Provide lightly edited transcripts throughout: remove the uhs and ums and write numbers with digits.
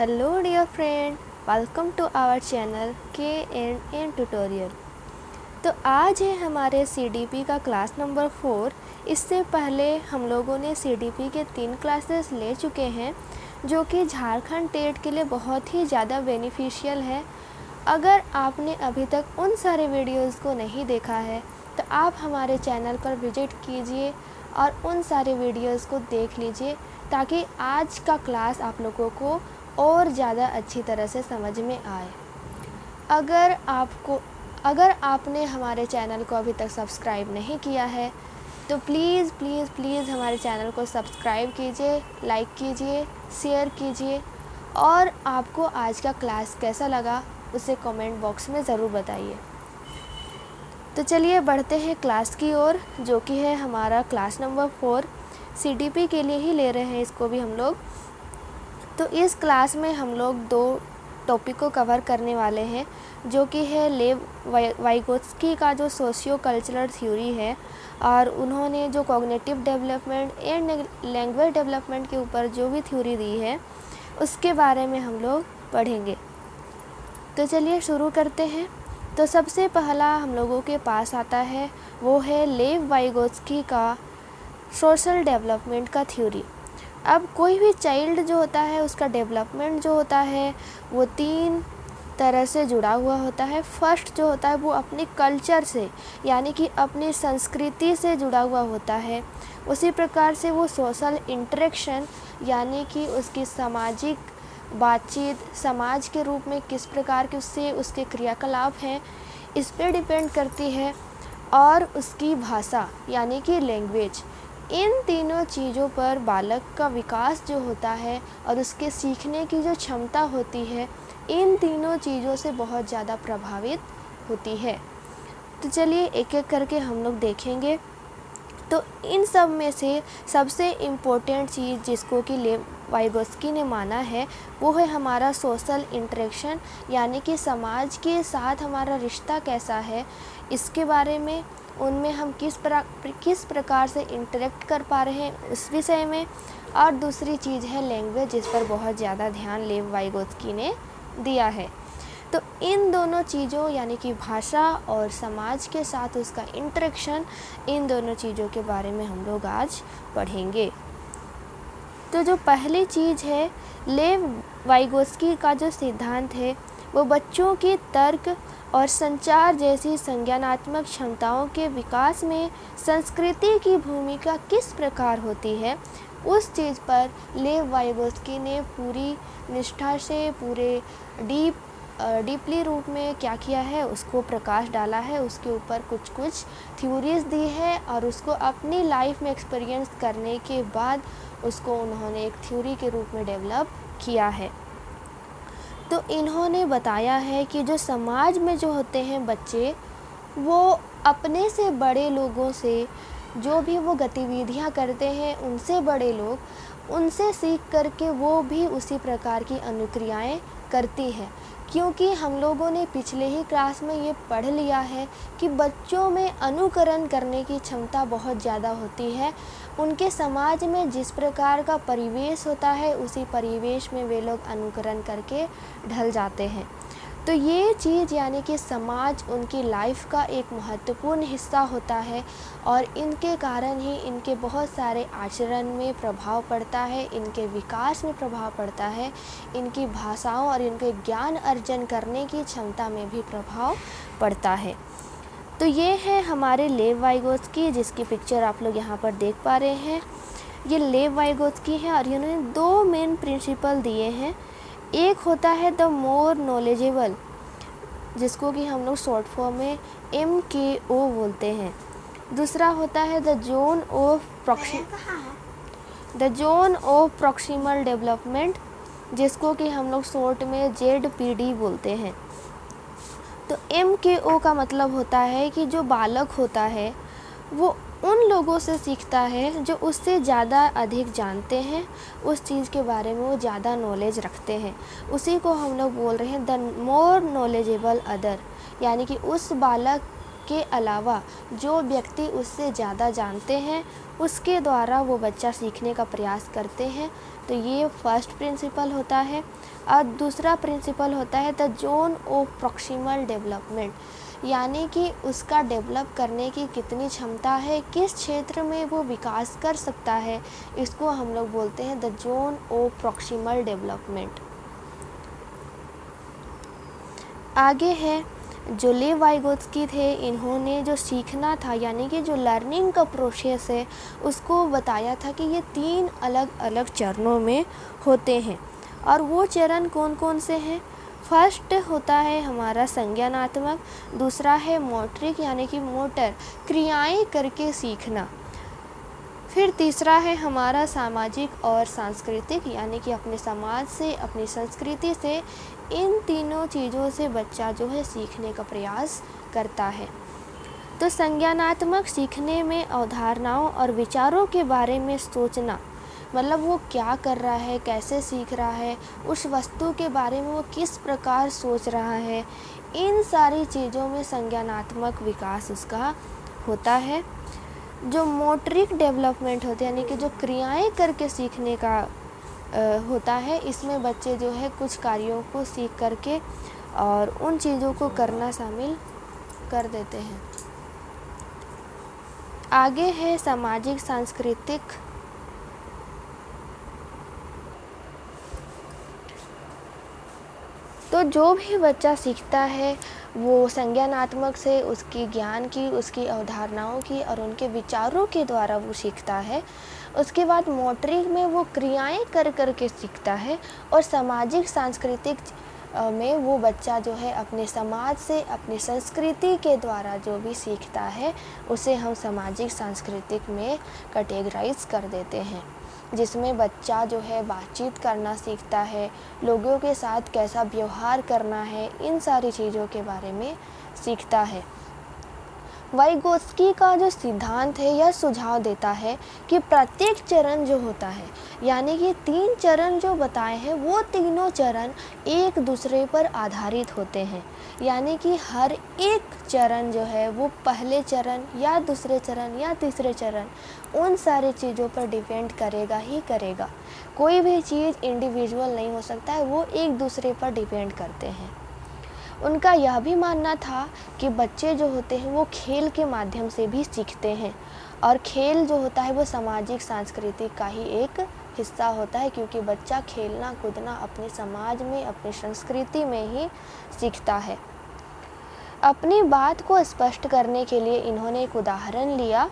Hello dear friend, welcome to our channel K&N Tutorial। तो आज है हमारे CDP का क्लास नंबर 4। इससे पहले हम लोगों ने CDP के 3 क्लासेस ले चुके हैं जो कि झारखंड टेट के लिए बहुत ही ज़्यादा बेनिफिशियल है। अगर आपने अभी तक उन सारे वीडियोस को नहीं देखा है तो आप हमारे चैनल पर विजिट कीजिए और उन सारे वीडियोस को देख लीजिए ताकि आज का क्लास आप लोगों को और ज़्यादा अच्छी तरह से समझ में आए। अगर आपने हमारे चैनल को अभी तक सब्सक्राइब नहीं किया है तो प्लीज़ प्लीज़ प्लीज़ हमारे चैनल को सब्सक्राइब कीजिए, लाइक कीजिए, शेयर कीजिए और आपको आज का क्लास कैसा लगा उसे कमेंट बॉक्स में ज़रूर बताइए। तो चलिए बढ़ते हैं क्लास की ओर, जो कि है हमारा क्लास नंबर 4। CDP के लिए ही ले रहे हैं इसको भी हम लोग। तो इस क्लास में हम लोग 2 टॉपिक को कवर करने वाले हैं, जो कि है लेव वाइगोत्स्की का जो सोशियो कल्चरल थ्योरी है और उन्होंने जो cognitive development and language development के ऊपर जो भी थ्योरी दी है उसके बारे में हम लोग पढ़ेंगे। तो चलिए शुरू करते हैं। तो सबसे पहला हम लोगों के पास आता है वो है लेव वाइगोत्स्की का सोशल डेवलपमेंट का थ्योरी। अब कोई भी चाइल्ड जो होता है उसका डेवलपमेंट जो होता है वो 3 तरह से जुड़ा हुआ होता है। फर्स्ट जो होता है वो अपने कल्चर से यानी कि अपनी संस्कृति से जुड़ा हुआ होता है। उसी प्रकार से वो सोशल इंटरेक्शन यानी कि उसकी सामाजिक बातचीत, समाज के रूप में किस प्रकार के उससे उसके क्रियाकलाप हैं इस पर डिपेंड करती है। और उसकी भाषा यानी कि लैंग्वेज, इन तीनों चीज़ों पर बालक का विकास जो होता है और उसके सीखने की जो क्षमता होती है इन तीनों चीज़ों से बहुत ज़्यादा प्रभावित होती है। तो चलिए एक एक करके हम लोग देखेंगे। तो इन सब में से सबसे इम्पोर्टेंट चीज़ जिसको कि लेव वाइगोत्स्की ने माना है वो है हमारा सोशल इंटरेक्शन यानी कि समाज के साथ हमारा रिश्ता कैसा है इसके बारे में, उनमें हम किस प्रकार से इंटरेक्ट कर पा रहे हैं उस विषय में। और दूसरी चीज़ है लैंग्वेज, जिस पर बहुत ज़्यादा ध्यान लेव वाइगोत्स्की ने दिया है। तो इन दोनों चीज़ों यानी कि भाषा और समाज के साथ उसका इंटरेक्शन, इन दोनों चीज़ों के बारे में हम लोग आज पढ़ेंगे। तो जो पहली चीज़ है, लेव वाइगोत्स्की का जो सिद्धांत है वो बच्चों की तर्क और संचार जैसी संज्ञानात्मक क्षमताओं के विकास में संस्कृति की भूमिका किस प्रकार होती है उस चीज़ पर लेव वाइगोत्स्की ने पूरी निष्ठा से पूरे डीपली रूप में क्या किया है उसको प्रकाश डाला है। उसके ऊपर कुछ थ्योरीज दी है और उसको अपनी लाइफ में एक्सपीरियंस करने के बाद उसको उन्होंने एक थ्योरी के रूप में डेवलप किया है। तो इन्होंने बताया है कि जो समाज में जो होते हैं बच्चे, वो अपने से बड़े लोगों से जो भी वो गतिविधियां करते हैं उनसे बड़े लोग उनसे सीख करके वो भी उसी प्रकार की अनुक्रियाएं करती हैं। क्योंकि हम लोगों ने पिछले ही क्लास में ये पढ़ लिया है कि बच्चों में अनुकरण करने की क्षमता बहुत ज़्यादा होती है। उनके समाज में जिस प्रकार का परिवेश होता है उसी परिवेश में वे लोग अनुकरण करके ढल जाते हैं। तो ये चीज़ यानी कि समाज उनकी लाइफ का एक महत्वपूर्ण हिस्सा होता है और इनके कारण ही इनके बहुत सारे आचरण में प्रभाव पड़ता है, इनके विकास में प्रभाव पड़ता है, इनकी भाषाओं और इनके ज्ञान अर्जन करने की क्षमता में भी प्रभाव पड़ता है। तो ये है हमारे लेव वाइगोत्स्की, जिसकी पिक्चर आप लोग यहाँ पर देख पा रहे हैं। ये लेव वाइगोत्स्की है और इन्होंने 2 मेन प्रिंसिपल दिए हैं। एक होता है द मोर नॉलेजेबल, जिसको कि हम लोग शॉर्ट फॉर्म में MKO बोलते हैं। दूसरा होता है the zone of proximal development, जिसको कि हम लोग शॉर्ट में ZPD बोलते हैं। तो MKO का मतलब होता है कि जो बालक होता है वो उन लोगों से सीखता है जो उससे ज़्यादा अधिक जानते हैं, उस चीज़ के बारे में वो ज़्यादा नॉलेज रखते हैं। उसी को हम लोग बोल रहे हैं द मोर नॉलेजेबल अदर, यानी कि उस बालक उसके अलावा जो व्यक्ति उससे ज़्यादा जानते हैं उसके द्वारा वो बच्चा सीखने का प्रयास करते हैं। तो ये फर्स्ट प्रिंसिपल होता है। और दूसरा प्रिंसिपल होता है the zone of proximal development, यानी कि उसका डेवलप करने की कितनी क्षमता है, किस क्षेत्र में वो विकास कर सकता है, इसको हम लोग बोलते हैं the zone of proximal development. आगे है जो लेव वाइगोत्स्की थे, इन्होंने जो सीखना था यानी कि जो लर्निंग का प्रोसेस है उसको बताया था कि ये 3 अलग अलग चरणों में होते हैं। और वो चरण कौन कौन से हैं? फर्स्ट होता है हमारा संज्ञानात्मक, दूसरा है मोटरिक यानी कि मोटर, क्रियाएं करके सीखना, फिर तीसरा है हमारा सामाजिक और सांस्कृतिक, यानी कि अपने समाज से, अपनी संस्कृति से, इन तीनों चीज़ों से बच्चा जो है सीखने का प्रयास करता है। तो संज्ञानात्मक सीखने में अवधारणाओं और विचारों के बारे में सोचना, मतलब वो क्या कर रहा है, कैसे सीख रहा है, उस वस्तु के बारे में वो किस प्रकार सोच रहा है, इन सारी चीज़ों में संज्ञानात्मक विकास उसका होता है। जो मोटरिक डेवलपमेंट होते हैं यानी कि जो क्रियाएं करके सीखने का होता है, इसमें बच्चे जो है कुछ कार्यों को सीख करके और उन चीज़ों को करना शामिल कर देते हैं। आगे है सामाजिक सांस्कृतिक। तो जो भी बच्चा सीखता है वो संज्ञानात्मक से उसकी ज्ञान की, उसकी अवधारणाओं की और उनके विचारों के द्वारा वो सीखता है। उसके बाद मोटरिक में वो क्रियाएं कर कर के सीखता है। और सामाजिक सांस्कृतिक में वो बच्चा जो है अपने समाज से, अपनी संस्कृति के द्वारा जो भी सीखता है उसे हम सामाजिक सांस्कृतिक में कैटेगराइज कर देते हैं, जिसमें बच्चा जो है बातचीत करना सीखता है, लोगों के साथ कैसा व्यवहार करना है, इन सारी चीज़ों के बारे में सीखता है। वाइगोत्स्की का जो सिद्धांत है यह सुझाव देता है कि प्रत्येक चरण जो होता है, यानी कि 3 चरण जो बताए हैं वो तीनों चरण एक दूसरे पर आधारित होते हैं, यानी कि हर एक चरण जो है वो पहले चरण या दूसरे चरण या तीसरे चरण उन सारी चीज़ों पर डिपेंड करेगा ही करेगा। कोई भी चीज़ इंडिविजुअल नहीं हो सकता है, वो एक दूसरे पर डिपेंड करते हैं। उनका यह भी मानना था कि बच्चे जो होते हैं वो खेल के माध्यम से भी सीखते हैं, और खेल जो होता है वो सामाजिक सांस्कृतिक का ही एक हिस्सा होता है, क्योंकि बच्चा खेलना कूदना अपने समाज में, अपनी संस्कृति में ही सीखता है। अपनी बात को स्पष्ट करने के लिए इन्होंने एक उदाहरण लिया।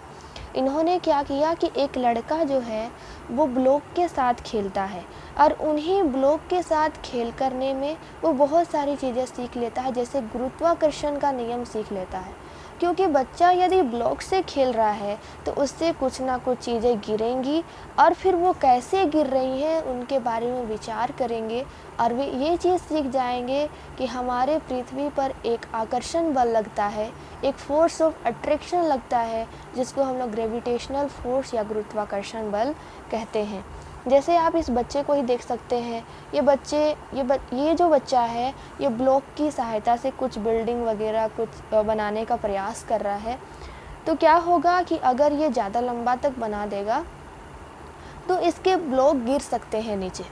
इन्होंने क्या किया कि एक लड़का जो है वो ब्लॉक के साथ खेलता है, और उन्हीं ब्लॉक के साथ खेल करने में वो बहुत सारी चीज़ें सीख लेता है, जैसे गुरुत्वाकर्षण का नियम सीख लेता है। क्योंकि बच्चा यदि ब्लॉक से खेल रहा है तो उससे कुछ ना कुछ चीज़ें गिरेंगी, और फिर वो कैसे गिर रही हैं उनके बारे में विचार करेंगे, और वे ये चीज़ सीख जाएंगे कि हमारे पृथ्वी पर एक आकर्षण बल लगता है, एक फोर्स ऑफ अट्रैक्शन लगता है, जिसको हम लोग ग्रेविटेशनल फोर्स या गुरुत्वाकर्षण बल कहते हैं। जैसे आप इस बच्चे को ही देख सकते हैं, ये जो बच्चा है ये ब्लॉक की सहायता से कुछ बिल्डिंग वगैरह कुछ बनाने का प्रयास कर रहा है। तो क्या होगा कि अगर ये ज़्यादा लंबा तक बना देगा तो इसके ब्लॉक गिर सकते हैं नीचे।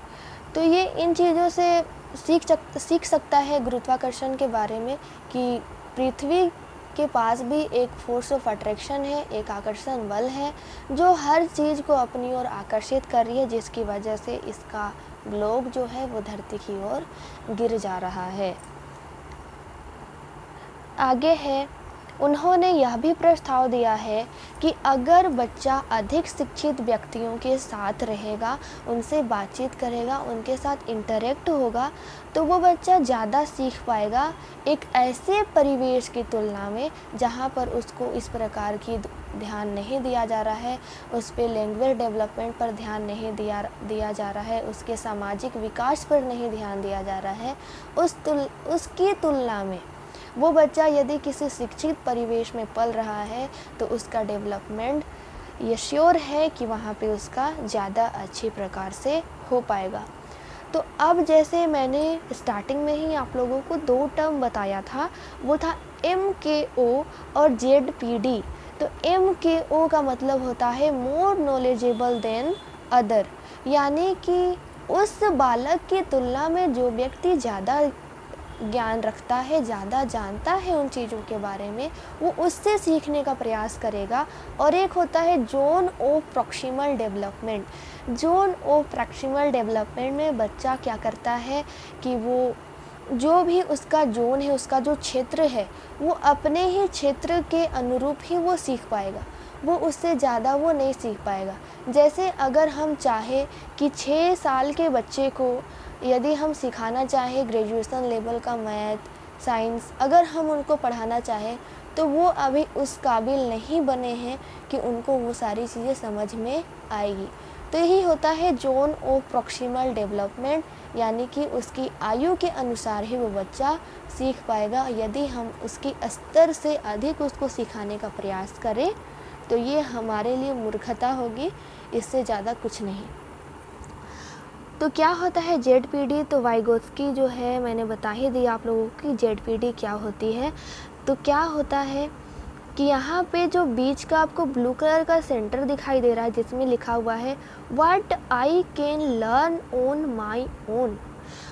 तो ये इन चीज़ों से सीख सकता है गुरुत्वाकर्षण के बारे में, कि पृथ्वी के पास भी एक फोर्स ऑफ अट्रैक्शन है, एक आकर्षण बल है जो हर चीज़ को अपनी ओर आकर्षित कर रही है, जिसकी वजह से इसका ब्लॉक जो है वो धरती की ओर गिर जा रहा है। आगे है, उन्होंने यह भी प्रस्ताव दिया है कि अगर बच्चा अधिक शिक्षित व्यक्तियों के साथ रहेगा, उनसे बातचीत करेगा, उनके साथ इंटरेक्ट होगा, तो वो बच्चा ज़्यादा सीख पाएगा एक ऐसे परिवेश की तुलना में जहाँ पर उसको इस प्रकार की ध्यान नहीं दिया जा रहा है, उस पर लैंग्वेज डेवलपमेंट पर ध्यान नहीं दिया जा रहा है, उसके सामाजिक विकास पर नहीं ध्यान दिया जा रहा है। उसकी तुलना में वो बच्चा यदि किसी शिक्षित परिवेश में पल रहा है तो उसका डेवलपमेंट ये श्योर है कि वहाँ पे उसका ज़्यादा अच्छी प्रकार से हो पाएगा। तो अब जैसे मैंने स्टार्टिंग में ही आप लोगों को 2 टर्म बताया था, वो था MKO और ZPD। तो MKO का मतलब होता है मोर नॉलेजेबल देन अदर, यानी कि उस बालक की तुलना में जो व्यक्ति ज़्यादा ज्ञान रखता है, ज़्यादा जानता है उन चीज़ों के बारे में, वो उससे सीखने का प्रयास करेगा। और एक होता है zone of proximal development. Zone of proximal development में बच्चा क्या करता है कि वो जो भी उसका जोन है, उसका जो क्षेत्र है, वो अपने ही क्षेत्र के अनुरूप ही वो सीख पाएगा, वो उससे ज़्यादा वो नहीं सीख पाएगा। जैसे अगर हम चाहें कि 6 साल के बच्चे को यदि हम सिखाना चाहें ग्रेजुएशन लेवल का मैथ, साइंस, अगर हम उनको पढ़ाना चाहें तो वो अभी उस काबिल नहीं बने हैं कि उनको वो सारी चीज़ें समझ में आएगी। तो यही होता है जोन ऑफ प्रॉक्सिमल डेवलपमेंट, यानी कि उसकी आयु के अनुसार ही वो बच्चा सीख पाएगा। यदि हम उसकी स्तर से अधिक उसको सिखाने का प्रयास करें तो ये हमारे लिए मूर्खता होगी, इससे ज़्यादा कुछ नहीं। तो क्या होता है ZPD? तो वाइगोत्स्की जो है, मैंने बता ही दी आप लोगों की ZPD क्या होती है। तो क्या होता है कि यहाँ पे जो बीच का आपको ब्लू कलर का सेंटर दिखाई दे रहा है जिसमें लिखा हुआ है what I can learn on my own,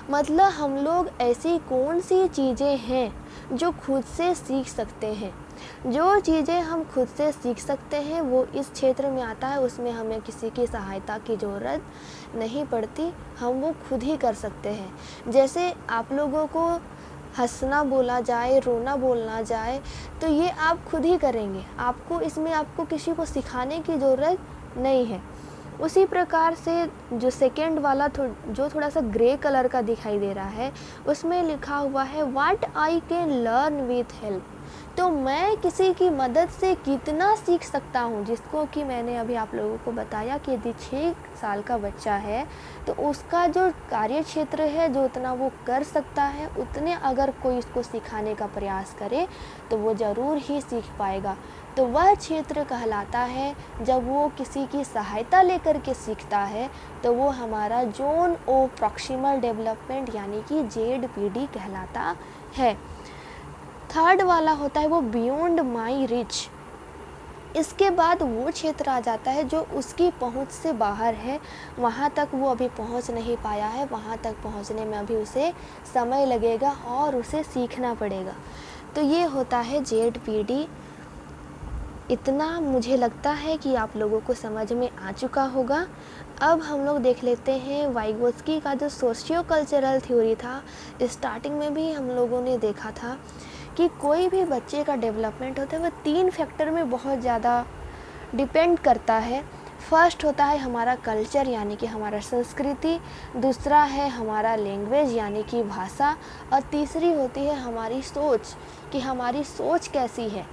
मतलब हम लोग ऐसी कौन सी चीज़ें हैं जो खुद से सीख सकते हैं। जो चीज़ें हम खुद से सीख सकते हैं वो इस क्षेत्र में आता है, उसमें हमें किसी की सहायता की ज़रूरत नहीं पड़ती, हम वो खुद ही कर सकते हैं। जैसे आप लोगों को हंसना बोला जाए, रोना बोलना जाए, तो ये आप खुद ही करेंगे, आपको इसमें आपको किसी को सिखाने की ज़रूरत नहीं है। उसी प्रकार से जो सेकेंड वाला जो थोड़ा सा ग्रे कलर का दिखाई दे रहा है, उसमें लिखा हुआ है what I can learn with help. तो मैं किसी की मदद से कितना सीख सकता हूँ, जिसको कि मैंने अभी आप लोगों को बताया कि यदि 6 साल का बच्चा है तो उसका जो कार्य क्षेत्र है, जो उतना वो कर सकता है, उतने अगर कोई उसको सिखाने का प्रयास करे तो वो ज़रूर ही सीख पाएगा। तो वह क्षेत्र कहलाता है, जब वो किसी की सहायता लेकर के सीखता है तो वो हमारा जोन ऑफ प्रॉक्सिमल डेवलपमेंट यानी कि ZPD कहलाता है। थर्ड वाला होता है वो बियॉन्ड माई रिच। इसके बाद वो क्षेत्र आ जाता है जो उसकी पहुंच से बाहर है, वहाँ तक वो अभी पहुंच नहीं पाया है, वहाँ तक पहुंचने में अभी उसे समय लगेगा और उसे सीखना पड़ेगा। तो ये होता है ZPD। इतना मुझे लगता है कि आप लोगों को समझ में आ चुका होगा। अब हम लोग देख लेते हैं वाइगोत्स्की का जो सोशियो कल्चरल थ्योरी था। स्टार्टिंग में भी हम लोगों ने देखा था कि कोई भी बच्चे का डेवलपमेंट होता है वो 3 फैक्टर में बहुत ज़्यादा डिपेंड करता है। फर्स्ट होता है हमारा कल्चर यानी कि हमारा संस्कृति, दूसरा है हमारा लैंग्वेज यानी कि भाषा, और तीसरी होती है हमारी सोच कि हमारी सोच कैसी है,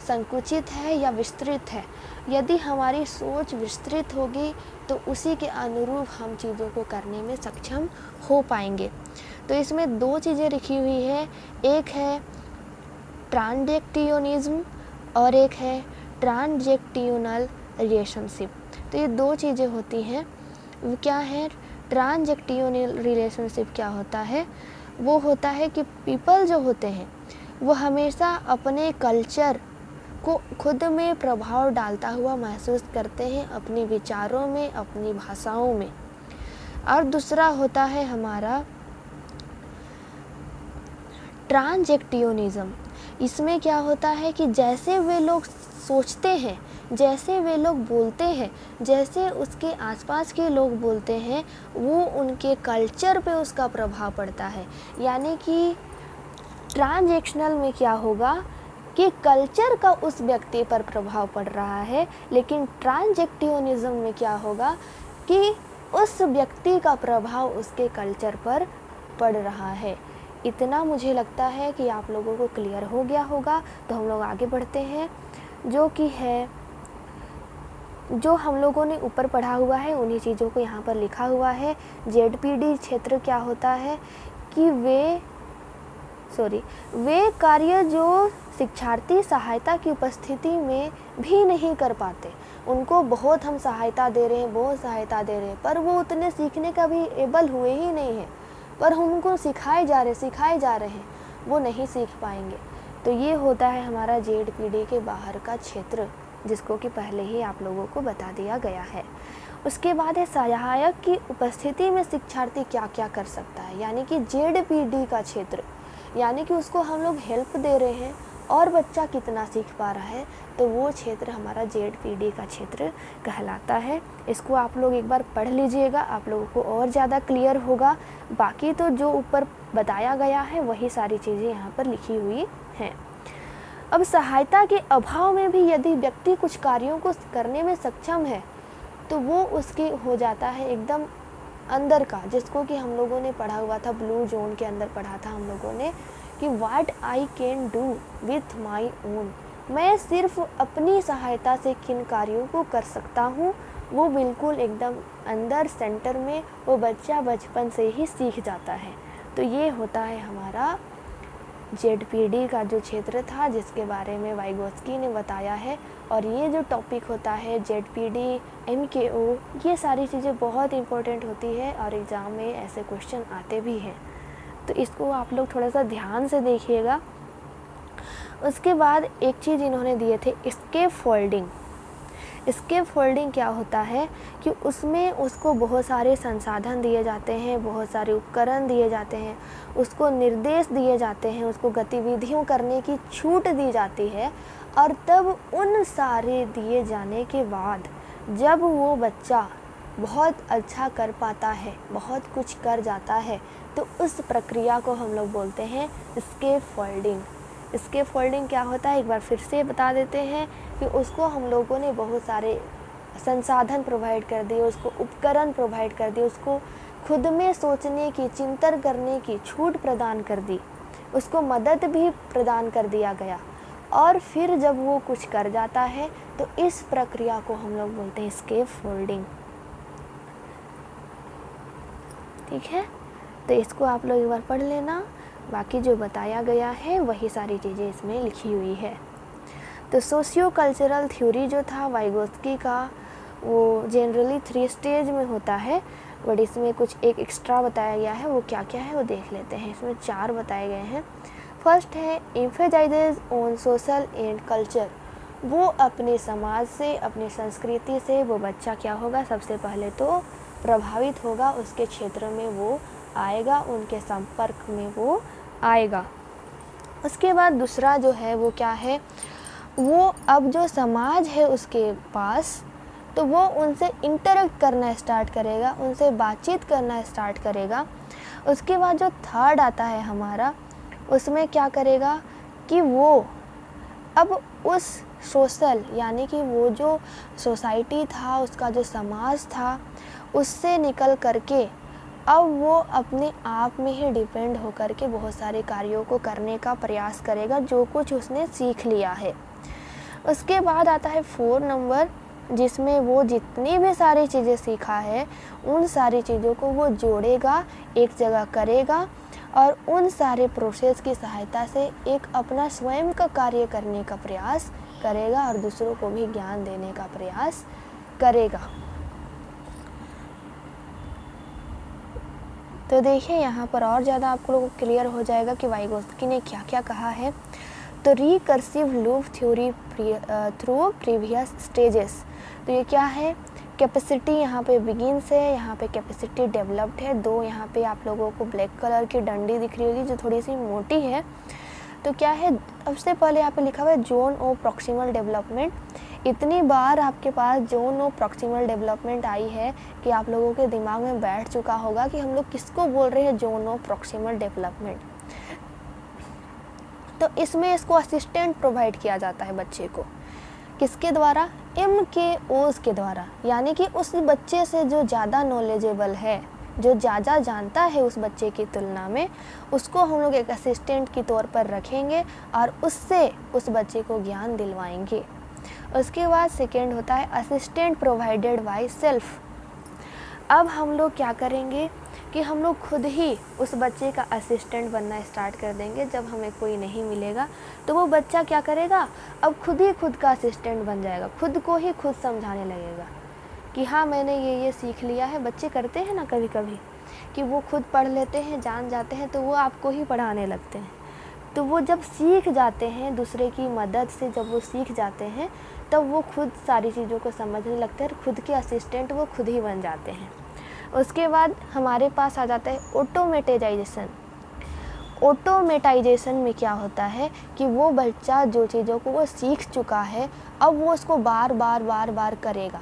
संकुचित है या विस्तृत है। यदि हमारी सोच विस्तृत होगी तो उसी के अनुरूप हम चीज़ों को करने में सक्षम हो पाएंगे। तो इसमें 2 चीज़ें लिखी हुई है, एक है ट्रांजेक्टियोनिज्म और एक है ट्रांजेक्टियोनल रिलेशनशिप। तो ये 2 चीज़ें होती हैं। क्या है ट्रांजेक्टियोनल रिलेशनशिप? क्या होता है? वो होता है कि पीपल जो होते हैं वो हमेशा अपने कल्चर को खुद में प्रभाव डालता हुआ महसूस करते हैं, अपने विचारों में, अपनी भाषाओं में। और दूसरा होता है हमारा ट्रांजेक्टियोनिज्म। इसमें क्या होता है कि जैसे वे लोग सोचते हैं, जैसे वे लोग बोलते हैं, जैसे उसके आसपास के लोग बोलते हैं, वो उनके कल्चर पे उसका प्रभाव पड़ता है। यानी कि ट्रांजेक्शनल में क्या होगा कि कल्चर का उस व्यक्ति पर प्रभाव पड़ रहा है, लेकिन ट्रांजेक्टियोनिज्म में क्या होगा कि उस व्यक्ति का प्रभाव उसके कल्चर पर पड़ रहा है। इतना मुझे लगता है कि आप लोगों को क्लियर हो गया होगा। तो हम लोग आगे बढ़ते हैं, जो कि है जो हम लोगों ने ऊपर पढ़ा हुआ है उन्हीं चीज़ों को यहाँ पर लिखा हुआ है। ZPD क्षेत्र क्या होता है कि वे कार्य जो शिक्षार्थी सहायता की उपस्थिति में भी नहीं कर पाते। उनको बहुत हम सहायता दे रहे हैं, बहुत सहायता दे रहे हैं, पर वो उतने सीखने का भी एबल हुए ही नहीं हैं, पर हम उनको सिखाए जा रहे हैं, वो नहीं सीख पाएंगे। तो ये होता है हमारा ZPD के बाहर का क्षेत्र, जिसको कि पहले ही आप लोगों को बता दिया गया है। उसके बाद है सहायक की उपस्थिति में शिक्षार्थी क्या क्या कर सकता है, यानी कि ZPD का क्षेत्र, यानी कि उसको हम लोग हेल्प दे रहे हैं और बच्चा कितना सीख पा रहा है, तो वो क्षेत्र हमारा ZPD का क्षेत्र कहलाता है। इसको आप लोग एक बार पढ़ लीजिएगा, आप लोगों को और ज़्यादा क्लियर होगा। बाकी तो जो ऊपर बताया गया है वही सारी चीज़ें यहाँ पर लिखी हुई हैं। अब सहायता के अभाव में भी यदि व्यक्ति कुछ कार्यों को करने में सक्षम है, तो वो उसके हो जाता है एकदम अंदर का, जिसको कि हम लोगों ने पढ़ा हुआ था, ब्लू जोन के अंदर पढ़ा था हम लोगों ने कि what I can do with my own, मैं सिर्फ अपनी सहायता से किन कार्यों को कर सकता हूँ, वो बिल्कुल एकदम अंदर सेंटर में वो बच्चा बचपन से ही सीख जाता है। तो ये होता है हमारा ZPD का जो क्षेत्र था, जिसके बारे में वाइगोत्स्की ने बताया है। और ये जो टॉपिक होता है ZPD, MKO, ये सारी चीज़ें बहुत इम्पोर्टेंट होती है और एग्ज़ाम में ऐसे क्वेश्चन आते भी हैं, तो इसको आप लोग थोड़ा सा ध्यान से देखिएगा। उसके बाद एक चीज़ इन्होंने दिए थे, स्केप फोल्डिंग। स्केप फोल्डिंग क्या होता है कि उसमें उसको बहुत सारे संसाधन दिए जाते हैं, बहुत सारे उपकरण दिए जाते हैं, उसको निर्देश दिए जाते हैं, उसको गतिविधियों करने की छूट दी जाती है। और तब उन सारे दिए जाने के बाद जब वो बच्चा बहुत अच्छा कर पाता है, बहुत कुछ कर जाता है, तो उस प्रक्रिया को हम लोग बोलते हैं स्केप फोल्डिंग। स्केप फोल्डिंग क्या होता है एक बार फिर से बता देते हैं कि उसको हम लोगों ने बहुत सारे संसाधन प्रोवाइड कर दिए, उसको उपकरण प्रोवाइड कर दिए, उसको खुद में सोचने की, चिंतन करने की छूट प्रदान कर दी, उसको मदद भी प्रदान कर दिया गया। और फिर जब वो कुछ कर जाता है तो इस प्रक्रिया को हम लोग बोलते हैं स्केप फोल्डिंग। ठीक है, तो इसको आप लोग एक बार पढ़ लेना। बाकी जो बताया गया है वही सारी चीज़ें इसमें लिखी हुई है। तो सोशियो कल्चरल थ्योरी जो था वाइगोत्स्की का, वो जनरली 3 स्टेज में होता है, बट इसमें कुछ एक एक्स्ट्रा बताया गया है। वो क्या क्या है वो देख लेते हैं। इसमें 4 बताए गए हैं। फर्स्ट है emphasises on social and culture. वो अपने समाज से, अपनी संस्कृति से वो बच्चा क्या होगा, सबसे पहले तो प्रभावित होगा, उसके क्षेत्र में वो आएगा, उनके संपर्क में वो आएगा। उसके बाद दूसरा जो है वो क्या है, वो अब जो समाज है उसके पास, तो वो उनसे इंटरेक्ट करना स्टार्ट करेगा, उनसे बातचीत करना स्टार्ट करेगा। उसके बाद जो थर्ड आता है हमारा, उसमें क्या करेगा कि वो अब उस सोशल, यानी कि वो जो सोसाइटी था, उसका जो समाज था, उससे निकल करके अब वो अपने आप में ही डिपेंड होकर के बहुत सारे कार्यों को करने का प्रयास करेगा, जो कुछ उसने सीख लिया है। उसके बाद आता है 4 नंबर, जिसमें वो जितनी भी सारी चीज़ें सीखा है उन सारी चीज़ों को वो जोड़ेगा, एक जगह करेगा और उन सारे प्रोसेस की सहायता से एक अपना स्वयं का कार्य करने का प्रयास करेगा और दूसरों को भी ज्ञान देने का प्रयास करेगा। तो देखिए यहाँ पर और ज़्यादा आप लोगों को क्लियर हो जाएगा कि वाइगोत्स्की ने क्या क्या कहा है। तो recursive loop theory through previous stages, तो ये क्या है, कैपेसिटी यहाँ पे बिगिनस है, यहाँ पे कैपेसिटी डेवलप्ड है। 2 यहाँ पे आप लोगों को ब्लैक कलर की डंडी दिख रही होगी जो थोड़ी सी मोटी है। तो क्या है, सबसे पहले यहाँ पे लिखा हुआ है जोन ऑफ प्रॉक्सिमल डेवलपमेंट। इतनी बार आपके पास जोन ऑफ प्रॉक्सिमल डेवलपमेंट आई है कि आप लोगों के दिमाग में बैठ चुका होगा कि हम लोग किसको बोल रहे हैं, जोन ऑफ प्रॉक्सिमल डेवलपमेंट। तो इसमें इसको असिस्टेंट प्रोवाइड किया जाता है बच्चे को, किसके द्वारा, MKOs के द्वारा, यानी कि उस बच्चे से जो ज़्यादा नॉलेजेबल है, जो ज़्यादा जानता है उस बच्चे की तुलना में, उसको हम लोग एक असिस्टेंट के तौर पर रखेंगे और उससे उस बच्चे को ज्ञान दिलवाएंगे। उसके बाद सेकेंड होता है असिस्टेंट प्रोवाइडेड बाय सेल्फ। अब हम लोग क्या करेंगे कि हम लोग खुद ही उस बच्चे का असिस्टेंट बनना स्टार्ट कर देंगे। जब हमें कोई नहीं मिलेगा तो वो बच्चा क्या करेगा, अब खुद ही खुद का असिस्टेंट बन जाएगा, खुद को ही खुद समझाने लगेगा कि हाँ मैंने ये सीख लिया है। बच्चे करते हैं ना कभी कभी कि वो खुद पढ़ लेते हैं, जान जाते हैं, तो वो आपको ही पढ़ाने लगते हैं। तो वो जब सीख जाते हैं दूसरे की मदद से, जब वो सीख जाते हैं तब वो खुद सारी चीज़ों को समझने लगते हैं और खुद के असिस्टेंट वो खुद ही बन जाते हैं। उसके बाद हमारे पास आ जाता है ऑटोमेटाइजेशन। ऑटोमेटाइजेशन में क्या होता है कि वो बच्चा जो चीज़ों को वो सीख चुका है अब वो उसको बार बार करेगा,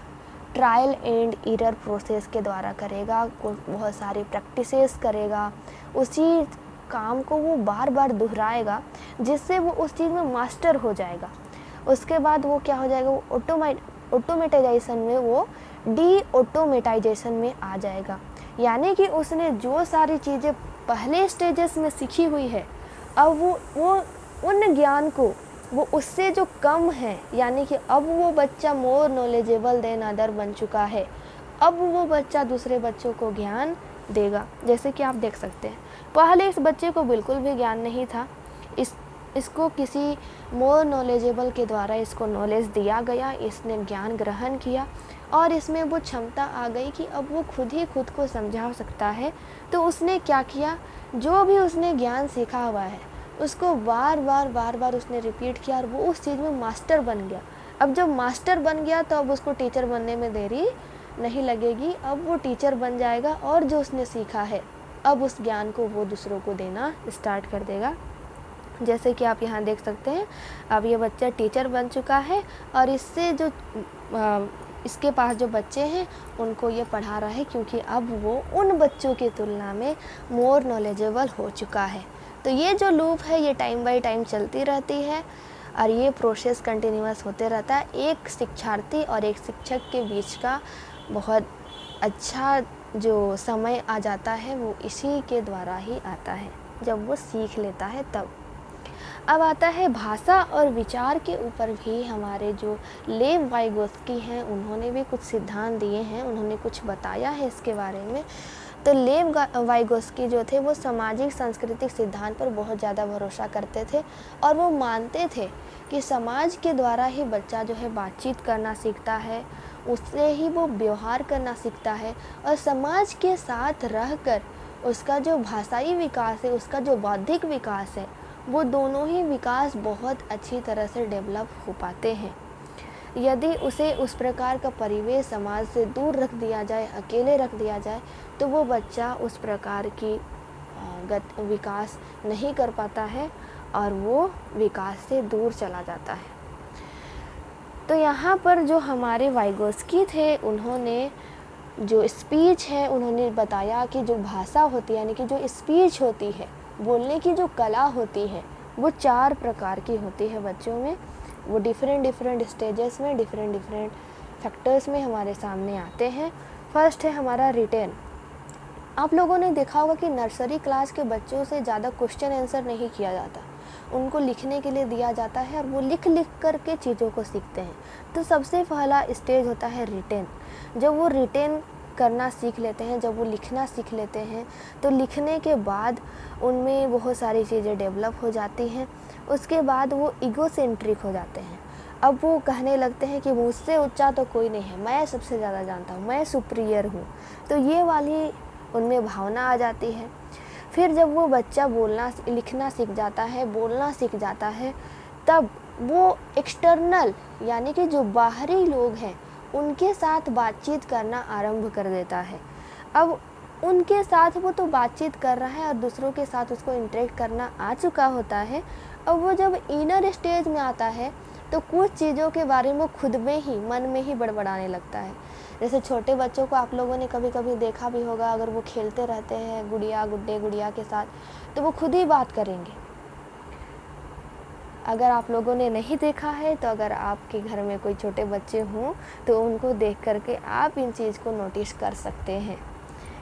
ट्रायल एंड एरर प्रोसेस के द्वारा करेगा, बहुत सारी प्रैक्टिसेस करेगा, उसी काम को वो बार बार दोहराएगा जिससे वो उस चीज़ में मास्टर हो जाएगा। उसके बाद वो क्या हो जाएगा, वो ऑटोमेटाइजेशन में वो डी ऑटोमेटाइजेशन में आ जाएगा। यानी कि उसने जो सारी चीज़ें पहले स्टेजेस में सीखी हुई है अब वो उन ज्ञान को वो उससे जो कम है, यानी कि अब वो बच्चा मोर नॉलेजेबल देन अदर बन चुका है। अब वो बच्चा दूसरे बच्चों को ज्ञान देगा। जैसे कि आप देख सकते हैं पहले इस बच्चे को बिल्कुल भी ज्ञान नहीं था, इसको किसी मोर नॉलेजेबल के द्वारा इसको नॉलेज दिया गया, इसने ज्ञान ग्रहण किया और इसमें वो क्षमता आ गई कि अब वो खुद ही खुद को समझा सकता है। तो उसने क्या किया, जो भी उसने ज्ञान सीखा हुआ है उसको बार बार उसने रिपीट किया और वो उस चीज़ में मास्टर बन गया। अब जब मास्टर बन गया तो अब उसको टीचर बनने में देरी नहीं लगेगी, अब वो टीचर बन जाएगा और जो उसने सीखा है अब उस ज्ञान को वो दूसरों को देना स्टार्ट कर देगा। जैसे कि आप यहाँ देख सकते हैं अब ये बच्चा टीचर बन चुका है और इससे जो इसके पास जो बच्चे हैं उनको ये पढ़ा रहा है, क्योंकि अब वो उन बच्चों की तुलना में मोर नॉलेजेबल हो चुका है। तो ये जो लूप है ये टाइम बाय टाइम चलती रहती है और ये प्रोसेस कंटिन्यूअस होते रहता है। एक शिक्षार्थी और एक शिक्षक के बीच का बहुत अच्छा जो समय आ जाता है वो इसी के द्वारा ही आता है, जब वो सीख लेता है तब। अब आता है भाषा और विचार के ऊपर भी हमारे जो लेव वाइगोस्की हैं उन्होंने भी कुछ सिद्धांत दिए हैं, उन्होंने कुछ बताया है इसके बारे में। तो लेव वाइगोस्की जो थे वो सामाजिक सांस्कृतिक सिद्धांत पर बहुत ज़्यादा भरोसा करते थे और वो मानते थे कि समाज के द्वारा ही बच्चा जो है बातचीत करना सीखता है, उससे ही वो व्यवहार करना सीखता है और समाज के साथ रहकर उसका जो भाषाई विकास है, उसका जो बौद्धिक विकास है, वो दोनों ही विकास बहुत अच्छी तरह से डेवलप हो पाते हैं। यदि उसे उस प्रकार का परिवेश समाज से दूर रख दिया जाए, अकेले रख दिया जाए, तो वो बच्चा उस प्रकार की विकास नहीं कर पाता है और वो विकास से दूर चला जाता है। तो यहाँ पर जो हमारे वाइगोस्की थे उन्होंने जो स्पीच है उन्होंने बताया कि जो भाषा होती है, यानी कि जो स्पीच होती है, बोलने की जो कला होती है, वो 4 प्रकार की होती है बच्चों में। वो डिफरेंट स्टेजेस में डिफरेंट फैक्टर्स में हमारे सामने आते हैं। फर्स्ट है हमारा रिटेन। आप लोगों ने देखा होगा कि नर्सरी क्लास के बच्चों से ज़्यादा क्वेश्चन आंसर नहीं किया जाता, उनको लिखने के लिए दिया जाता है और वो लिख कर के चीज़ों को सीखते हैं। तो सबसे पहला स्टेज होता है रिटेन। जब वो रिटेन करना सीख लेते हैं, जब वो लिखना सीख लेते हैं, तो लिखने के बाद उनमें बहुत सारी चीज़ें डेवलप हो जाती हैं। उसके बाद वो ईगोसेंट्रिक हो जाते हैं। अब वो कहने लगते हैं कि मुझसे ऊंचा तो कोई नहीं है, मैं सबसे ज़्यादा जानता हूँ, मैं सुपीरियर हूँ। तो ये वाली उनमें भावना आ जाती है। फिर जब वो बच्चा लिखना सीख जाता है, बोलना सीख जाता है, तब वो एक्सटर्नल यानी कि जो बाहरी लोग हैं उनके साथ बातचीत करना आरंभ कर देता है। अब उनके साथ वो तो बातचीत कर रहा है और दूसरों के साथ उसको इंटरेक्ट करना आ चुका होता है। अब वो जब इनर स्टेज में आता है तो कुछ चीज़ों के बारे में खुद में ही मन में ही बड़बड़ाने लगता है। जैसे छोटे बच्चों को आप लोगों ने कभी कभी देखा भी होगा, अगर वो खेलते रहते हैं गुड़िया के साथ, तो वो खुद ही बात करेंगे। अगर आप लोगों ने नहीं देखा है तो अगर आपके घर में कोई छोटे बच्चे हों तो उनको देख करके आप इन चीज़ को नोटिस कर सकते हैं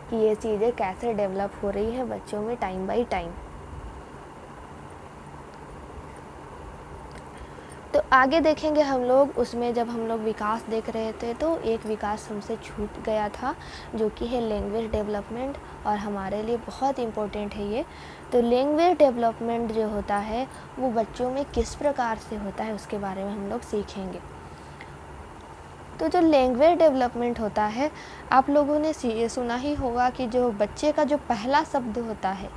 कि ये चीज़ें कैसे डेवलप हो रही है बच्चों में टाइम बाय टाइम। तो आगे देखेंगे हम लोग, उसमें जब हम लोग विकास देख रहे थे तो एक विकास हमसे छूट गया था जो कि है लैंग्वेज डेवलपमेंट, और हमारे लिए बहुत इम्पोर्टेंट है ये। तो लैंग्वेज डेवलपमेंट जो होता है वो बच्चों में किस प्रकार से होता है उसके बारे में हम लोग सीखेंगे। तो जो लैंग्वेज डेवलपमेंट होता है, आप लोगों ने ये सुना ही होगा कि जो बच्चे का जो पहला शब्द होता है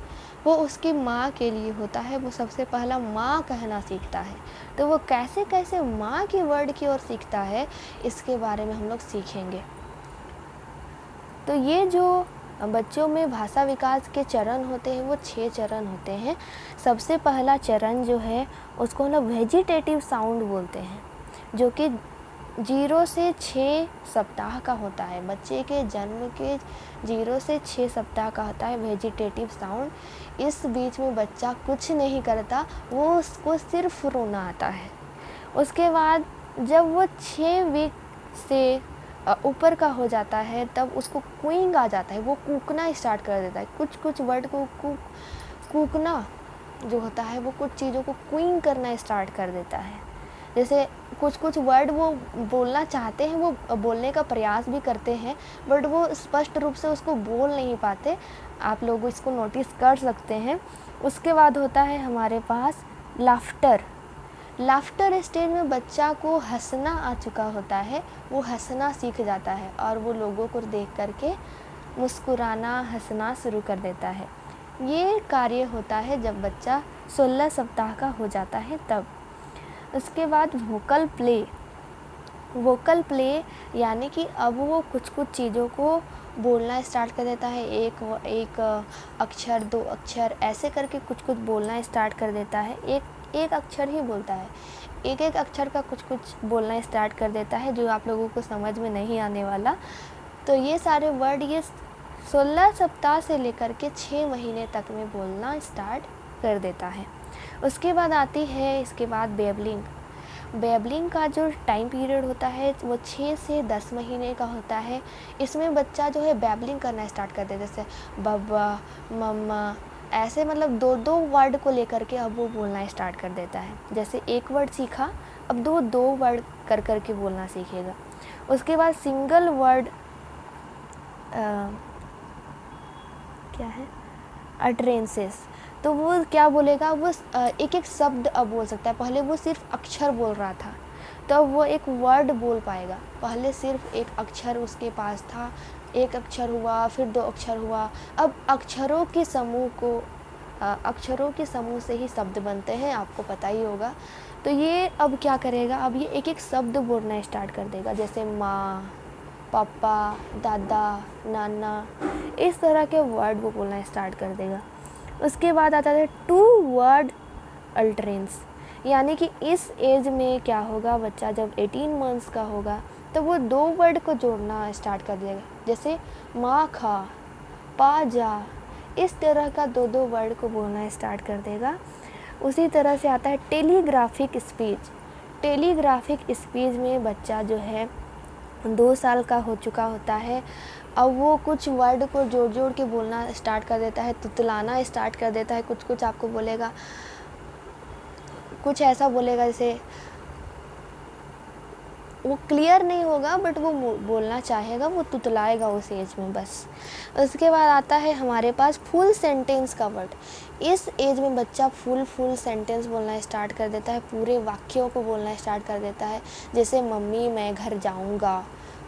वो उसकी माँ के लिए होता है। वो सबसे पहला माँ कहना सीखता है। तो वो कैसे कैसे माँ की वर्ड की ओर सीखता है, इसके बारे में हम लोग सीखेंगे। तो ये जो बच्चों में भाषा विकास के चरण होते हैं वो 6 चरण होते हैं। सबसे पहला चरण जो है उसको ना वेजिटेटिव साउंड बोलते हैं, जो कि 0 से 6 सप्ताह का होता है। बच्चे के जन्म के 0 से 6 सप्ताह का होता है वेजिटेटिव साउंड। इस बीच में बच्चा कुछ नहीं करता, वो उसको सिर्फ रोना आता है। उसके बाद जब वो 6 वीक से ऊपर का हो जाता है तब उसको कूइंग आ जाता है। वो कूकना स्टार्ट कर देता है। कुछ कुछ वर्ड को कूकना जो होता है, वो कुछ चीज़ों को कूइंग करना स्टार्ट कर देता है। जैसे कुछ कुछ वर्ड वो बोलना चाहते हैं, वो बोलने का प्रयास भी करते हैं, बट वो स्पष्ट रूप से उसको बोल नहीं पाते। आप लोग इसको नोटिस कर सकते हैं। उसके बाद होता है हमारे पास लाफ्टर। लाफ्टर स्टेज में बच्चा को हंसना आ चुका होता है। वो हंसना सीख जाता है और वो लोगों को देख करके मुस्कुराना, हंसना शुरू कर देता है। ये कार्य होता है जब बच्चा 16 सप्ताह का हो जाता है तब। उसके बाद वोकल प्ले। वोकल प्ले यानी कि अब वो कुछ कुछ चीज़ों को बोलना स्टार्ट कर देता है। एक अक्षर, 2 अक्षर ऐसे करके कुछ कुछ बोलना स्टार्ट कर देता है। एक अक्षर ही बोलता है, एक अक्षर का कुछ कुछ बोलना स्टार्ट कर देता है, जो आप लोगों को समझ में नहीं आने वाला। तो ये सारे वर्ड ये 16 सप्ताह से लेकर के 6 महीने तक में बोलना स्टार्ट कर देता है। उसके बाद आती है इसके बाद बेबलिंग। बेबलिंग का जो टाइम पीरियड होता है वो 6 से 10 महीने का होता है। इसमें बच्चा जो है बेबलिंग करना स्टार्ट कर देता है, जैसे बब्बा, मम्मा, ऐसे मतलब 2-2 वर्ड को लेकर के अब वो बोलना स्टार्ट कर देता है। जैसे एक वर्ड सीखा, अब 2-2 वर्ड कर कर के बोलना सीखेगा। उसके बाद सिंगल वर्ड क्या है, अटरेंसेस। तो वो क्या बोलेगा, वो एक एक शब्द अब बोल सकता है। पहले वो सिर्फ अक्षर बोल रहा था, तो वो एक वर्ड बोल पाएगा। पहले सिर्फ एक अक्षर उसके पास था, एक अक्षर हुआ, फिर 2 अक्षर हुआ। अब अक्षरों के समूह से ही शब्द बनते हैं, आपको पता ही होगा। तो ये अब क्या करेगा, अब ये एक एक शब्द बोलना स्टार्ट कर देगा, जैसे माँ, पापा, दादा, नाना, इस तरह के वर्ड वो बोलना स्टार्ट कर देगा। उसके बाद आता है 2 वर्ड अल्टरेंस, यानी कि इस एज में क्या होगा, बच्चा जब 18 मंथ्स का होगा तो वो 2 वर्ड को जोड़ना स्टार्ट कर देगा, जैसे माँ खा, पा जा, इस तरह का 2-2 वर्ड को बोलना स्टार्ट कर देगा। उसी तरह से आता है टेलीग्राफिक स्पीच। टेलीग्राफिक स्पीच में बच्चा जो है 2 साल का हो चुका होता है। अब वो कुछ वर्ड को जोड़ जोड़ के बोलना स्टार्ट कर देता है, तुतलाना स्टार्ट कर देता है। कुछ कुछ आपको बोलेगा, कुछ ऐसा बोलेगा जैसे, वो क्लियर नहीं होगा बट वो बोलना चाहेगा, वो तुतलाएगा उस एज में बस। उसके बाद आता है हमारे पास फुल सेंटेंस का वर्ड। इस एज में बच्चा फुल सेंटेंस बोलना स्टार्ट कर देता है, पूरे वाक्यों को बोलना स्टार्ट कर देता है, जैसे मम्मी मैं घर जाऊंगा,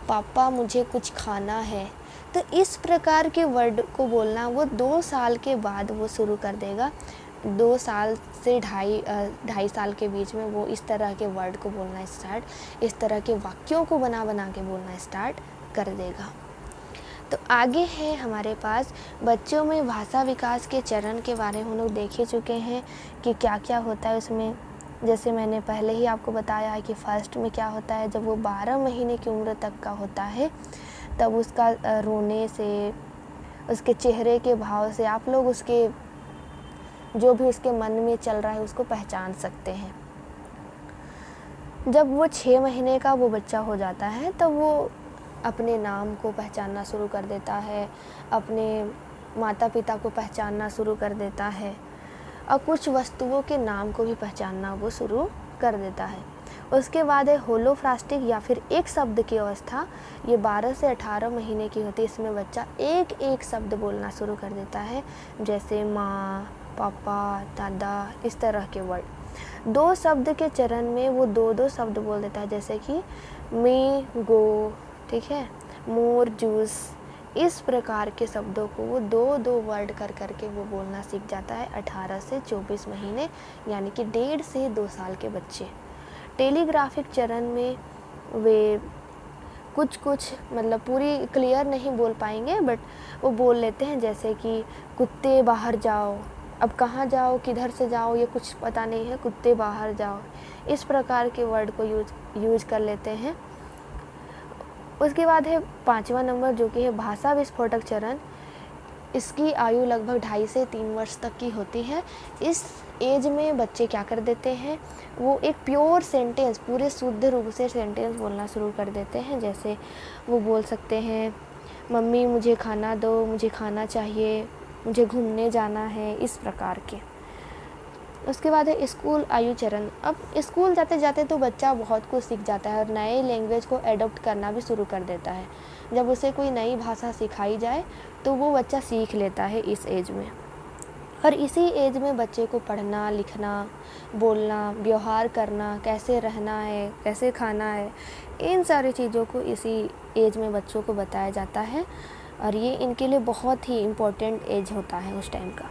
पापा मुझे कुछ खाना है। तो इस प्रकार के वर्ड को बोलना वो 2 साल के बाद वो शुरू कर देगा। 2 साल से ढाई साल के बीच में वो इस तरह के वर्ड को बोलना स्टार्ट, इस तरह के वाक्यों को बना के बोलना स्टार्ट कर देगा। तो आगे है हमारे पास बच्चों में भाषा विकास के चरण के बारे में हम लोग देख ही चुके हैं कि क्या क्या होता है उसमें। जैसे मैंने पहले ही आपको बताया है कि फर्स्ट में क्या होता है, जब वो 12 महीने की उम्र तक का होता है तब उसका रोने से, उसके चेहरे के भाव से आप लोग उसके जो भी उसके मन में चल रहा है उसको पहचान सकते हैं। जब वो 6 महीने का वो बच्चा हो जाता है तब वो अपने नाम को पहचानना शुरू कर देता है, अपने माता पिता को पहचानना शुरू कर देता है और कुछ वस्तुओं के नाम को भी पहचानना वो शुरू कर देता है। उसके बाद है होलोफ्रास्टिक या फिर एक शब्द की अवस्था। ये 12 से 18 महीने की होती है। इसमें बच्चा एक एक शब्द बोलना शुरू कर देता है, जैसे माँ, पापा, दादा, इस तरह के वर्ड। 2 शब्द के चरण में वो 2-2 शब्द बोल देता है, जैसे कि मी गो, ठीक है, मोर जूस, इस प्रकार के शब्दों को वो 2-2 वर्ड कर कर के वो बोलना सीख जाता है 18 से 24 महीने, यानी कि 1.5 से 2 साल के बच्चे। टेलीग्राफिक चरण में वे कुछ मतलब पूरी क्लियर नहीं बोल पाएंगे, बट वो बोल लेते हैं, जैसे कि कुत्ते बाहर जाओ, अब कहाँ जाओ, किधर से जाओ, ये कुछ पता नहीं है, कुत्ते बाहर जाओ, इस प्रकार के वर्ड को यूज कर लेते हैं। उसके बाद है 5वां नंबर, जो कि है भाषा विस्फोटक चरण। इसकी आयु लगभग 2.5 से 3 वर्ष तक की होती है। इस एज में बच्चे क्या कर देते हैं, वो एक प्योर सेंटेंस, पूरे शुद्ध रूप से सेंटेंस बोलना शुरू कर देते हैं। जैसे वो बोल सकते हैं, मम्मी मुझे खाना दो, मुझे खाना चाहिए, मुझे घूमने जाना है, इस प्रकार के। उसके बाद है स्कूल आयु चरण। अब स्कूल जाते जाते तो बच्चा बहुत कुछ सीख जाता है और नए लैंग्वेज को एडॉप्ट करना भी शुरू कर देता है। जब उसे कोई नई भाषा सिखाई जाए तो वो बच्चा सीख लेता है इस एज में। और इसी एज में बच्चे को पढ़ना, लिखना, बोलना, व्यवहार करना, कैसे रहना है, कैसे खाना है, इन सारी चीज़ों को इसी एज में बच्चों को बताया जाता है। और ये इनके लिए बहुत ही इम्पोर्टेंट एज होता है उस टाइम का।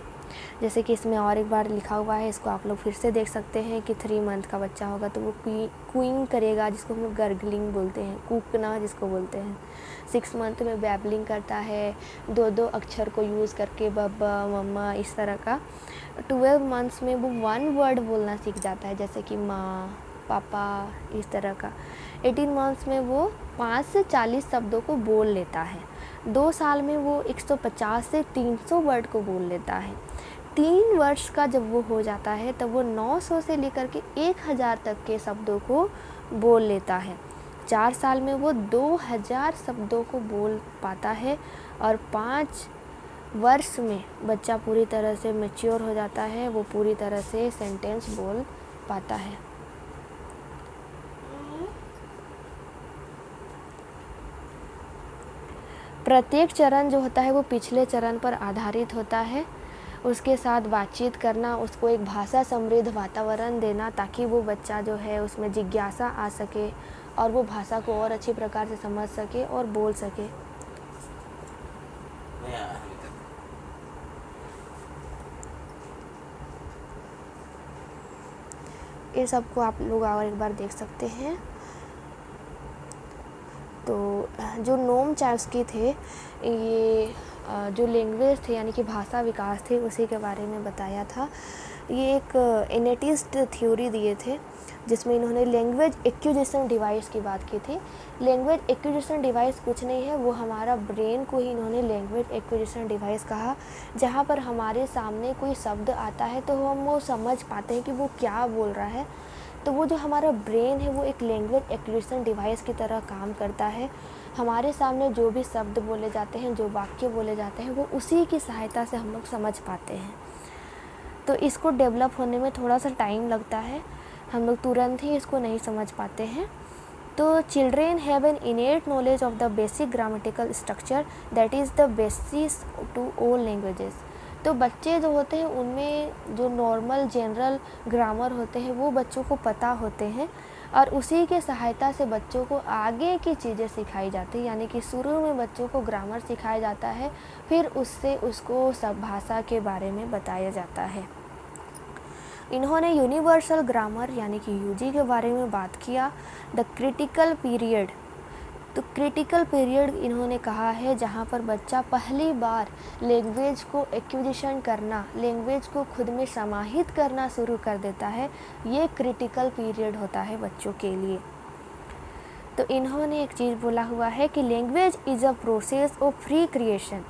जैसे कि इसमें और एक बार लिखा हुआ है, इसको आप लोग फिर से देख सकते हैं कि 3 मंथ का बच्चा होगा तो वो क्वीइंग करेगा, जिसको हम लोग गर्गलिंग बोलते हैं, कूकना जिसको बोलते हैं। 6 मंथ में बैबलिंग करता है, 2-2 अक्षर को यूज़ करके, बब्बा, मम्मा, इस तरह का। 12 मंथ्स में वो 1 वर्ड बोलना सीख जाता है, जैसे कि माँ, पापा, इस तरह का। 18 मंथ्स में वो 5 से 40 शब्दों को बोल लेता है। 2 साल में वो 150 से 300 वर्ड को बोल लेता है। 3 वर्ष का जब वो हो जाता है तब वो 900 से लेकर के 1000 तक के शब्दों को बोल लेता है। 4 साल में वो 2000 शब्दों को बोल पाता है। और 5 वर्ष में बच्चा पूरी तरह से मैच्योर हो जाता है, वो पूरी तरह से सेंटेंस बोल पाता है। प्रत्येक चरण जो होता है वो पिछले चरण पर आधारित होता है। उसके साथ बातचीत करना, उसको एक भाषा समृद्ध वातावरण देना, ताकि वो बच्चा जो है उसमें जिज्ञासा आ सके और वो भाषा को और अच्छी प्रकार से समझ सके और बोल सके। ये सबको आप लोग और एक बार देख सकते हैं। तो जो नोम चॉम्स्की थे, ये जो लैंग्वेज थे यानी कि भाषा विकास थे, उसी के बारे में बताया था। ये एक इनेटिस्ट थ्योरी दिए थे, जिसमें इन्होंने लैंग्वेज एक्विजिशन डिवाइस की बात की थी। लैंग्वेज एक्विजिशन डिवाइस कुछ नहीं है, वो हमारा ब्रेन को ही इन्होंने लैंग्वेज एक्विजिशन डिवाइस कहा, जहाँ पर हमारे सामने कोई शब्द आता है तो हम वो समझ पाते हैं कि वो क्या बोल रहा है। तो वो जो हमारा ब्रेन है वो एक लैंग्वेज एक्विजिशन डिवाइस की तरह काम करता है। हमारे सामने जो भी शब्द बोले जाते हैं, जो वाक्य बोले जाते हैं, वो उसी की सहायता से हम लोग समझ पाते हैं। तो इसको डेवलप होने में थोड़ा सा टाइम लगता है, हम लोग तुरंत ही इसको नहीं समझ पाते हैं। तो children have an innate knowledge of the basic grammatical structure that is the basis to all languages. तो बच्चे जो होते हैं उनमें जो नॉर्मल जनरल ग्रामर होते हैं वो बच्चों को पता होते हैं, और उसी के सहायता से बच्चों को आगे की चीज़ें सिखाई जाती है। यानी कि शुरू में बच्चों को ग्रामर सिखाया जाता है, फिर उससे उसको सब भाषा के बारे में बताया जाता है। इन्होंने यूनिवर्सल ग्रामर यानी कि यूजी के बारे में बात किया। द क्रिटिकल पीरियड, तो क्रिटिकल पीरियड इन्होंने कहा है जहाँ पर बच्चा पहली बार लैंग्वेज को एक्विजिशन करना, लैंग्वेज को खुद में समाहित करना शुरू कर देता है। ये क्रिटिकल पीरियड होता है बच्चों के लिए। तो इन्होंने एक चीज़ बोला हुआ है कि language is a process of free creation,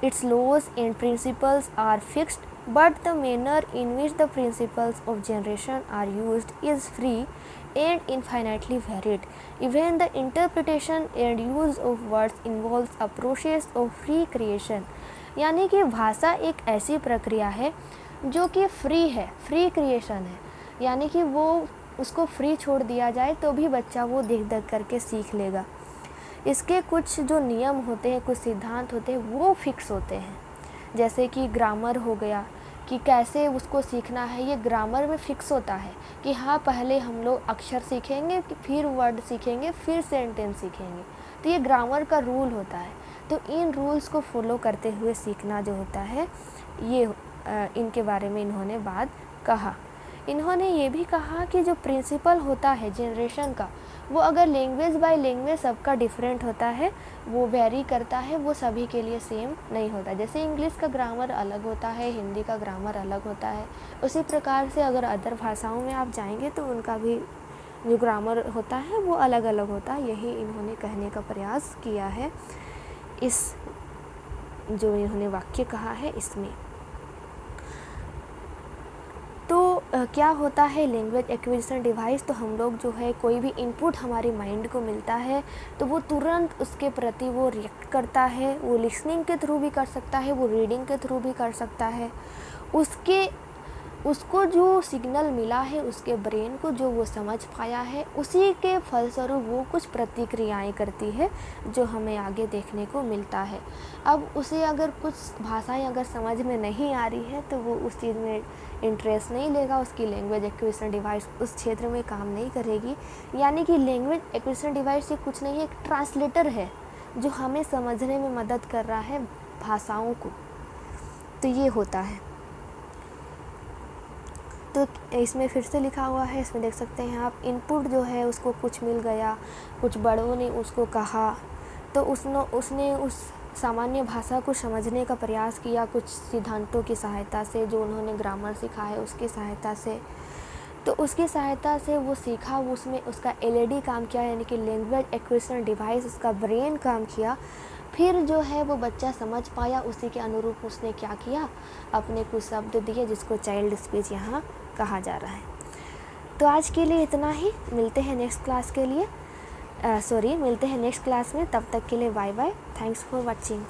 its laws and principles are fixed, but the manner in which the principles of generation are used is free and infinitely varied. Even the interpretation and use of words involves a process of free creation. यानी कि भाषा एक ऐसी प्रक्रिया है जो कि free है, फ्री क्रिएशन है। यानी कि वो उसको फ्री छोड़ दिया जाए तो भी बच्चा वो देख देख करके सीख लेगा। इसके कुछ जो नियम होते हैं, कुछ सिद्धांत होते हैं, वो फिक्स होते हैं। जैसे कि ग्रामर हो गया कि कैसे उसको सीखना है, ये ग्रामर में फिक्स होता है कि हाँ पहले हम लोग अक्षर सीखेंगे, फिर वर्ड सीखेंगे, फिर सेंटेंस सीखेंगे। तो ये ग्रामर का रूल होता है। तो इन रूल्स को फॉलो करते हुए सीखना जो होता है, ये इनके बारे में इन्होंने बात कहा। इन्होंने ये भी कहा कि जो प्रिंसिपल होता है जनरेशन का, वो अगर लैंग्वेज बाय लैंग्वेज सबका डिफरेंट होता है, वो वेरी करता है, वो सभी के लिए सेम नहीं होता। जैसे इंग्लिश का ग्रामर अलग होता है, हिंदी का ग्रामर अलग होता है, उसी प्रकार से अगर अदर भाषाओं में आप जाएंगे तो उनका भी जो ग्रामर होता है वो अलग अलग होता है। यही इन्होंने कहने का प्रयास किया है इस जो इन्होंने वाक्य कहा है इसमें। तो क्या होता है लैंग्वेज एक्विजिशन डिवाइस? तो हम लोग जो है कोई भी इनपुट हमारे माइंड को मिलता है तो वो तुरंत उसके प्रति वो रिएक्ट करता है। वो लिसनिंग के थ्रू भी कर सकता है, वो रीडिंग के थ्रू भी कर सकता है। उसको जो सिग्नल मिला है, उसके ब्रेन को जो वो समझ पाया है, उसी के फलस्वरूप वो कुछ प्रतिक्रियाएं करती है जो हमें आगे देखने को मिलता है। अब उसे अगर कुछ भाषाएं अगर समझ में नहीं आ रही है तो वो उस चीज़ में इंटरेस्ट नहीं लेगा, उसकी लैंग्वेज एक्विजिशन डिवाइस उस क्षेत्र में काम नहीं करेगी। यानी कि लैंग्वेज एक्विजिशन डिवाइस ये कुछ नहीं है, एक ट्रांसलेटर है जो हमें समझने में मदद कर रहा है भाषाओं को। तो ये होता है। तो इसमें फिर से लिखा हुआ है, इसमें देख सकते हैं आप, इनपुट जो है उसको कुछ मिल गया, कुछ बड़ों ने उसको कहा तो उसने उस सामान्य भाषा को समझने का प्रयास किया कुछ सिद्धांतों की सहायता से, जो उन्होंने ग्रामर सीखा है उसकी सहायता से। तो उसकी सहायता से वो सीखा, उसमें उसका एलईडी काम किया, यानी कि लैंग्वेज एक्विजिशन डिवाइस, उसका ब्रेन काम किया। फिर जो है वो बच्चा समझ पाया, उसी के अनुरूप उसने क्या किया, अपने कुछ शब्द दिए जिसको चाइल्ड स्पीच यहाँ कहा जा रहा है। तो आज के लिए इतना ही, मिलते हैं नेक्स्ट क्लास के लिए, मिलते हैं नेक्स्ट क्लास में। तब तक के लिए bye bye, thanks for watching.